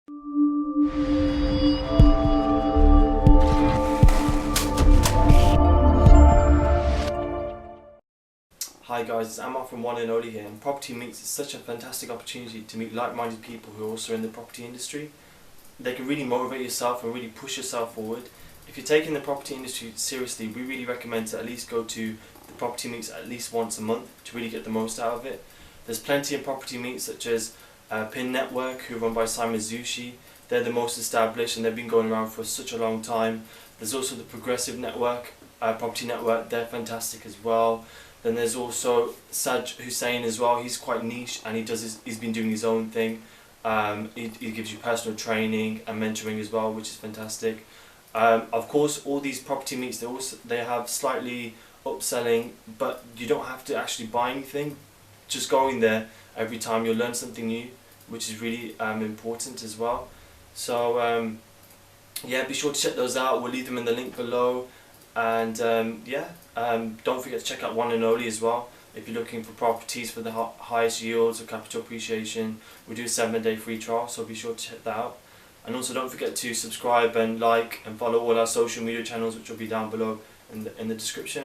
Hi guys, it's Amar from One and Only here, and Property Meets is such a fantastic opportunity to meet like-minded people who are also in the property industry. They can really motivate yourself and really push yourself forward. If you're taking the property industry seriously, we really recommend to at least go to the Property Meets at least once a month to really get the most out of it. There's plenty of property meets such as PIN Network, who are run by Simon Zushi. They're the most established and they've been going around for such a long time. There's also the Progressive Network, Property Network, they're fantastic as well. Then there's also Saj Hussain as well. He's quite niche and he's been doing his own thing. He gives you personal training and mentoring as well, which is fantastic. Of course, all these property meets, they have slightly upselling, but you don't have to actually buy anything. Just going there every time, you'll learn something new, which is really important as well. So yeah, be sure to check those out. We'll leave them in the link below. And don't forget to check out One and Only as well. If you're looking for properties for the highest yields or capital appreciation, we do a 7-day free trial, so be sure to check that out. And also don't forget to subscribe and like and follow all our social media channels, which will be down below in the description.